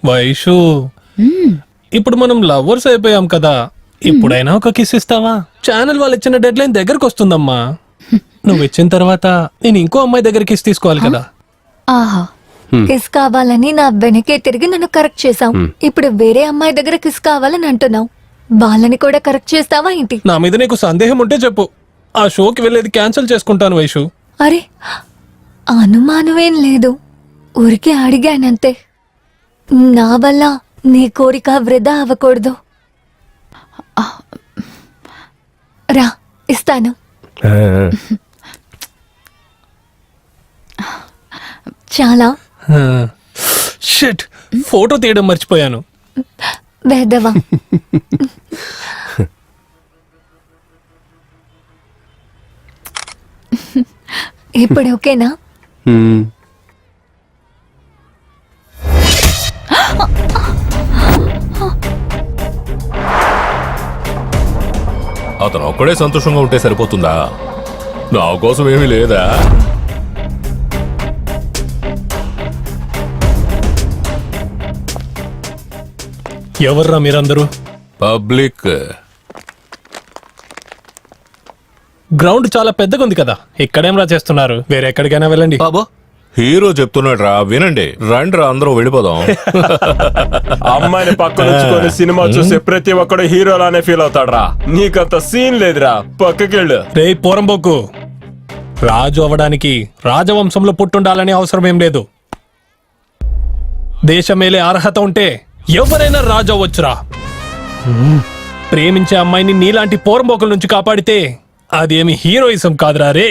వైషు, ఇప్పుడు మనం లవర్స్ అయిపోయాం కదా, ఇప్పుడైనా ఒక కిస్ ఇస్తావా? ఛానల్ వాళ్ళు ఇచ్చిన డెడ్ లైన్ దగ్గరకు వస్తుందమ్మా. నువ్వు ఇచ్చిన తర్వాత నేను ఇంకో అమ్మాయి దగ్గర కిస్ తీసుకోవాలి కదా. ఆహా, కిస్ కావాలని నా వెనకే తిరిగి నన్ను కరెక్ట్ చేసావు. ఇప్పుడు వేరే అమ్మాయి దగ్గర కిస్ కావాలని అంటున్నావు. వాళ్ళని కూడా కరెక్ట్ చేస్తావా ఏంటి? నా మీద నీకు సందేహం ఉంటే చెప్పు, ఆ షోకి వెళ్ళేది క్యాన్సిల్ చేసుకుంటాను వైషు. అరే, అనుమానమేం లేదు, ఊరికే అడిగానంతే. నా వల్ల నీ కోరిక వృధా అవ్వకూడదు. రా, ఇస్తాను. చాలా షిట్, ఫోటో తీయడం మర్చిపోయాను. వేదవా. ఇప్పుడు ఓకేనా? అతను ఒక్కడే సంతోషంగా ఉంటే సరిపోతుందా? నా కోసం ఏమీ లేదా? ఎవర్రా మీరందరూ? పబ్లిక్. గ్రౌండ్ చాలా పెద్దగా ఉంది కదా, ఇక్కడేం రా చేస్తున్నారు? వేరే ఎక్కడికైనా వెళ్ళండి. బాబా, హీరో చెప్తున్నాడు రా, వినండి. రండి రా, అందరూ వెళ్ళిపోదాం. అమ్మాయిని పక్కన ఉంచుకొని సినిమా చూసే ప్రతి ఒక్కడు హీరోలానే ఫీల్ అవుతాడు రా. నీకంత సీన్ లేదురా, పక్కకెళ్ళు. రే పోరంబోకు, రాజు అవ్వడానికి రాజవంశంలో పుట్టుండాలని అవసరం ఏం లేదు. దేశమేలే అర్హత ఉంటే ఎవరైనా రాజు అవ్వచ్చురా. ప్రేమించే అమ్మాయిని నీలాంటి పోరంబోకుల నుంచి కాపాడితే అదేమి హీరోయిజం కాదురా రే.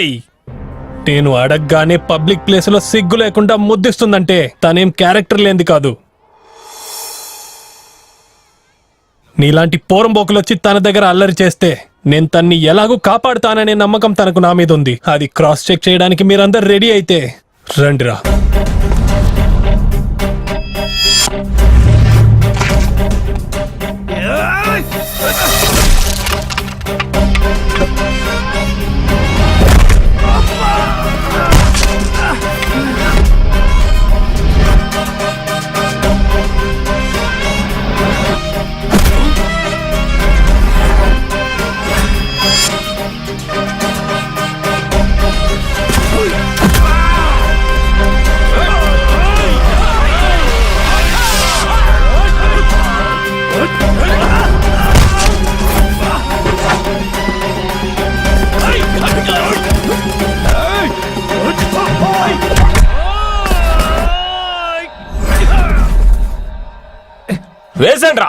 నేను అడగగానే పబ్లిక్ ప్లేస్ లో సిగ్గు లేకుండా ముద్దిస్తుందంటే తనేం క్యారెక్టర్ లేనిది కాదు. నీలాంటి పోరంబోకులు వచ్చి తన దగ్గర అల్లరి చేస్తే నేను తన్ని ఎలాగూ కాపాడుతాననే నమ్మకం తనకు నా మీద ఉంది. అది క్రాస్ చెక్ చేయడానికి మీరందరు రెడీ అయితే రండిరా. వేసండి రా.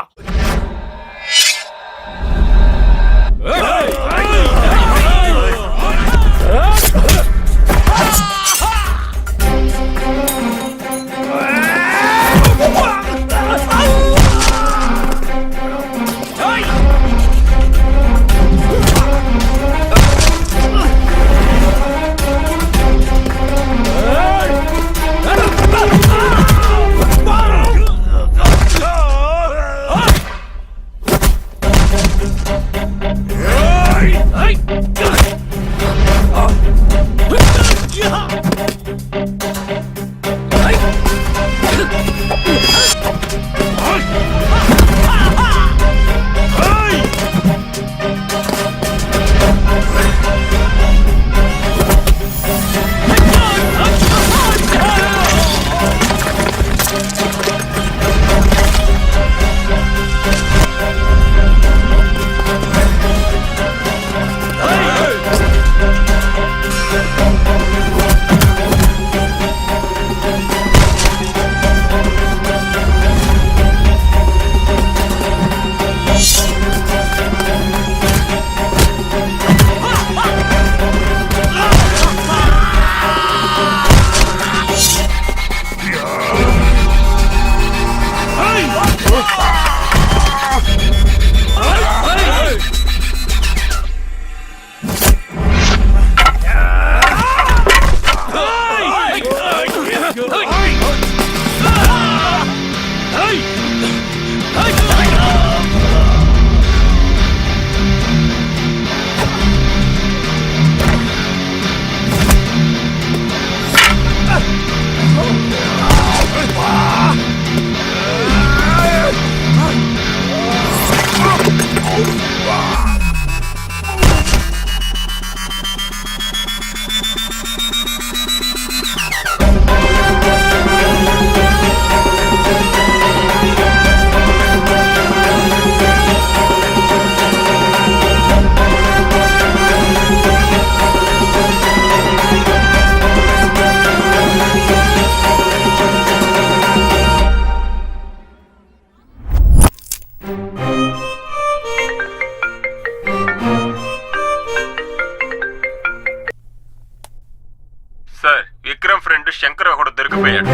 చనిపోయాడు.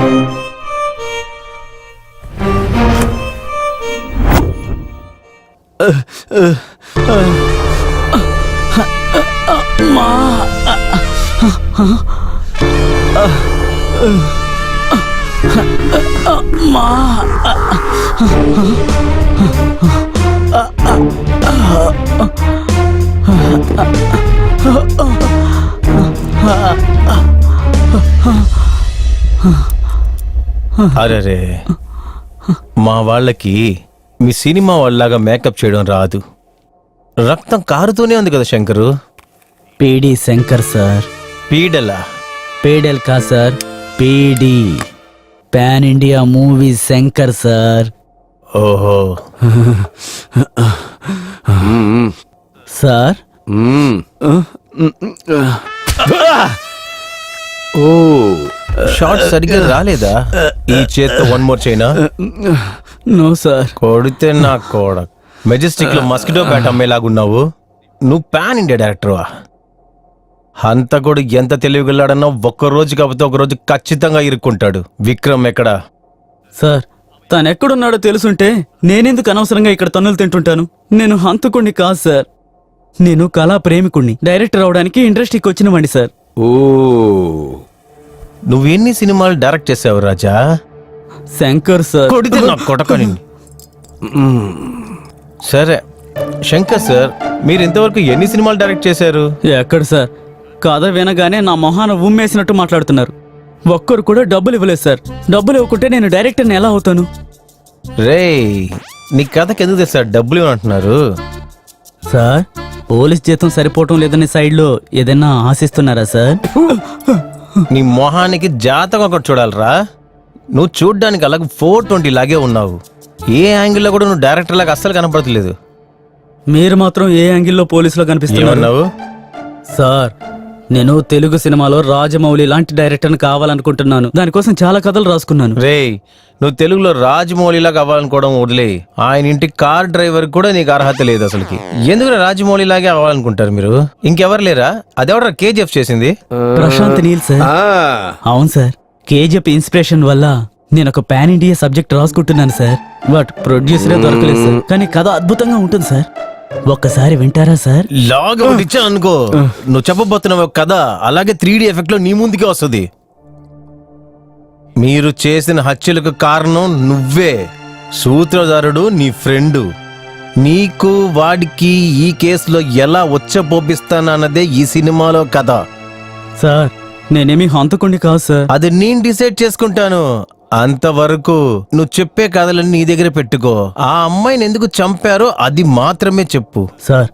అరే మా వాళ్ళకి మీ సినిమా వాళ్ళలాగా మేకప్ చేయడం రాదు. రక్తం కారుతూనే ఉంది కదా శంకరు. పీడి శంకర్ సార్. పీడలా? పేడెల్ కా సార్, పీడి pan India movie Shankar sir. ఓహో. సార్ ఓ షార్ట్ సరిగ్గా రాలేదా? ఈ చేత్తో వన్ మోర్ చైనా. No sir. కొడితే నా కోడ మెజెస్టిక్ లో మస్కిటో బ్యాట్ అమ్మేలాగున్నావు. నువ్వు పాన్ ఇండియా డైరెక్టర్వా? హంతకుడు ఎంత తెలివిగలాడన్నా ఒక్క రోజు కాకపోతే ఒక రోజు ఖచ్చితంగా ఇరుక్కుంటాడు. విక్రమ్ ఎక్కడా? సార్ తను ఎక్కడున్నాడో తెలుసుంటే నేనెందుకు అనవసరంగా ఇక్కడ తన్నులు తింటుంటాను? నేను హంతకుణ్ణి కాదు సార్, నేను కళా ప్రేమికుణ్ణి. డైరెక్టర్ అవడానికి ఇండస్ట్రీకి వచ్చినవండి సార్. ఓ, నువ్వెన్ని సినిమాలు డైరెక్ట్ చేసావు రాజా? శంకర్ సార్. కొడితే నా కొడక నిన్ను. సరే శంకర్ సార్, మీరు ఇంతవరకు ఎన్ని సినిమాలు డైరెక్ట్ చేశారు? ఎక్కడ సార్, కథ వినగానే నా మొహాన ఉమ్మేసినట్టు మాట్లాడుతున్నారు. ఒక్కరు కూడా డబ్బులు ఇవ్వలేదు సార్. డబ్బులు ఇవ్వకుంటే నేను డైరెక్టర్ని ఎలా అవుతాను? రేయ్, నీ కథకి ఎందుకు తెస్తారు? డబ్బులు ఇవ్వనంటున్నారు. సార్ పోలీస్ జీతం సరిపోవటం లేదని సైడ్లో ఏదైనా ఆశిస్తున్నారా సార్? నీ మొహానికి జాతకం ఒకటి చూడాలరా. నువ్వు చూడ్డానికి అలాగే 420 లాగే ఉన్నావు. ఏ యాంగిల్లో కూడా నువ్వు డైరెక్టర్ లాగా అస్సలు కనపడట్లేదు. మీరు మాత్రం ఏ యాంగిల్లో పోలీసులో కనిపిస్తున్నారు ఏమన్నావు? సార్ నేను తెలుగు సినిమాలో రాజమౌళి లాంటి డైరెక్టర్ని కావాలనుకుంటున్నాను. దానికోసం చాలా కథలు రాసుకున్నాను. రేయ్, నువ్వు తెలుగులో రాజమౌళిలాగా అవ్వాలనుకోవడం వదిలే. ఆయన ఇంటి కార్ డ్రైవర్ కూడా నీకు అర్హత లేదు అసలుకి. ఎందుకు రాజమౌళిలాగే అవ్వాలనుకుంటారు మీరు? ఇంకెవరు లేరా? అదెవడరా కేజీఎఫ్ చేసింది? ప్రశాంత్ నీల్ సార్. అవును సార్, కేజీఎఫ్ ఇన్స్పిరేషన్ వల్ల నేను ఒక పాన్ ఇండియా సబ్జెక్ట్ రాసుకుంటున్నాను సార్. బట్ ప్రొడ్యూసరే దొరకలేదు సార్. కానీ కథ అద్భుతంగా ఉంటుంది సార్. ఒక్కసారి వింటారా సార్? లాగా ఇచ్చా అనుకో, నువ్వు చెప్పబోతున్నావు కదా, అలాగే 3D ఎఫెక్ట్ లో నీ ముందుకే వస్తుంది. మీరు చేసిన హత్యలకు కారణం నువ్వే. సూత్రధారుడు నీ ఫ్రెండు. నీకు వాడికి ఈ కేసులో ఎలా వచ్చపోపిస్తానన్నదే ఈ సినిమాలో కథ. సార్ నేనేమి హంతకుండి కాదు సార్. అది నేను డిసైడ్ చేసుకుంటాను. అంతవరకు నువ్వు చెప్పే కథలన్నీ నీ దగ్గర పెట్టుకో. ఆ అమ్మాయిని ఎందుకు చంపారో అది మాత్రమే చెప్పు. సార్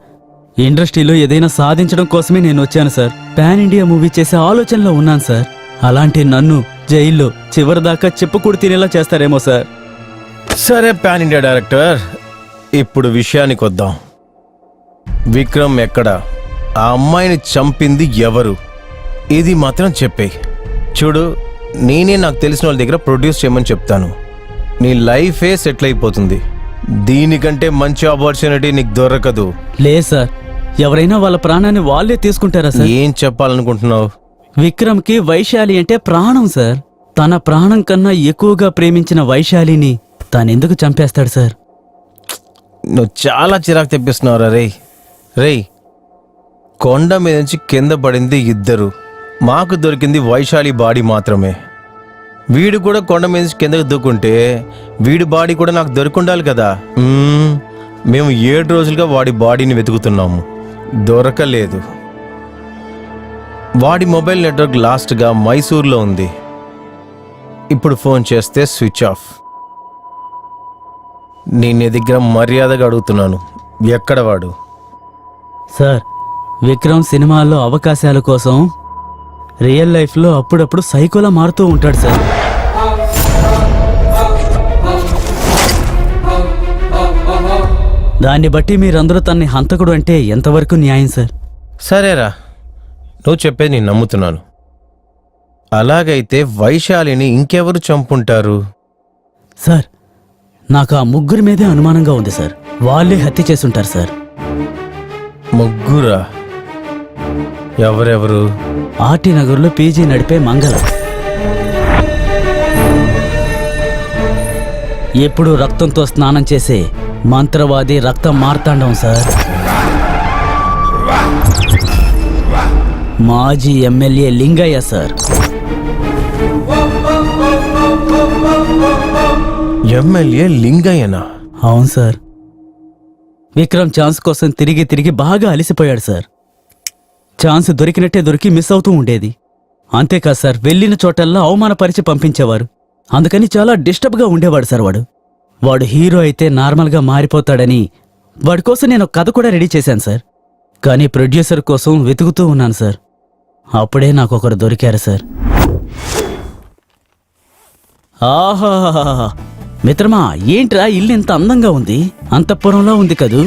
ఇండస్ట్రీలో ఏదైనా సాధించడం కోసమే నేను వచ్చాను సార్. పాన్ ఇండియా మూవీ చేసే ఆలోచనలో ఉన్నాను సార్. అలాంటి నన్ను జైల్లో చివరిదాకా చెప్పుకూడు తినేలా చేస్తారేమో సార్. సరే పాన్ ఇండియా డైరెక్టర్, ఇప్పుడు విషయానికి వద్దాం. విక్రమ్ ఎక్కడ? ఆ అమ్మాయిని చంపింది ఎవరు? ఇది మాత్రం చెప్పే. చూడు, నేనే నాకు తెలిసిన వాళ్ళ దగ్గర ప్రొడ్యూస్ చేయమని చెప్తాను. నీ లైఫే సెటిల్ అయిపోతుంది. దీనికంటే మంచి ఆపర్చునిటీ నీకు దొరకదు. లేదు సార్, ఎవరైనా వాళ్ళ ప్రాణాన్ని వాళ్ళే తీసుకుంటారా సార్? ఏం చెప్పాలనుకుంటున్నావు? విక్రమ్కి వైశాలి అంటే ప్రాణం సార్. తన ప్రాణం కన్నా ఎక్కువగా ప్రేమించిన వైశాలిని తానెందుకు చంపేస్తాడు సార్? నువ్వు చాలా చిరాకు తెప్పిస్తున్నావురా. రేయ్, కొండ మీద నుంచి కింద పడింది ఇద్దరు. మాకు దొరికింది వైశాలి బాడీ మాత్రమే. వీడు కూడా కొండ మీద నుంచి కిందకు దూకుంటే వీడి బాడీ కూడా నాకు దొరికుండాలి కదా. మేము 7 రోజులుగా వాడి బాడీని వెతుకుతున్నాము, దొరకలేదు. వాడి మొబైల్ నెట్వర్క్ లాస్ట్గా మైసూర్లో ఉంది. ఇప్పుడు ఫోన్ చేస్తే స్విచ్ ఆఫ్. నేను నీ దగ్గర మర్యాదగా అడుగుతున్నాను, ఎక్కడ వాడు? సార్ విక్రమ్ సినిమాల్లో అవకాశాల కోసం రియల్ లైఫ్లో అప్పుడప్పుడు సైకోలా మారుతూ ఉంటాడు సార్. దాన్ని బట్టి మీరందరూ తన్ని హంతకుడు అంటే ఎంతవరకు న్యాయం సార్? సరేరా, నువ్వు చెప్పేది నేను నమ్ముతున్నాను. అలాగైతే వైశాలిని ఇంకెవరు చంపుంటారు? సార్ నాకు ఆ ముగ్గురి మీదే అనుమానంగా ఉంది సార్. వాళ్ళే హత్య చేసుంటారు సార్. ముగ్గురా? ఎవరెవరు? ఆర్టీ నగర్లో పీజీ నడిపే మంగళ, ఎప్పుడు రక్తంతో స్నానం చేసే మంత్రవాది రక్తం మార్తాండం సార్. మాజీ ఎమ్మెల్యే లింగయ్య సార్. ఎమ్మెల్యే లింగయ్యనా? అవును సార్. విక్రమ్ ఛాన్స్ కోసం తిరిగి తిరిగి బాగా అలసిపోయాడు సార్. ఛాన్స్ దొరికినట్టే దొరికి మిస్ అవుతూ ఉండేది. అంతేకాదు సార్, వెళ్ళిన చోటల్లా అవమానపరిచి పంపించేవారు. అందుకని చాలా డిస్టర్బ్గా ఉండేవాడు సార్. వాడు హీరో అయితే నార్మల్గా మారిపోతాడని వాడి కోసం నేను కథ కూడా రెడీ చేశాను సార్. కానీ ప్రొడ్యూసర్ కోసం వెతుకుతూ ఉన్నాను సార్. అప్పుడే నాకు ఒకరు దొరికారు సార్. ఆహా, మిత్రమా ఏంట్రా ఇల్లు ఇంత అందంగా ఉంది? అంతఃపురంలో ఉంది కదూ?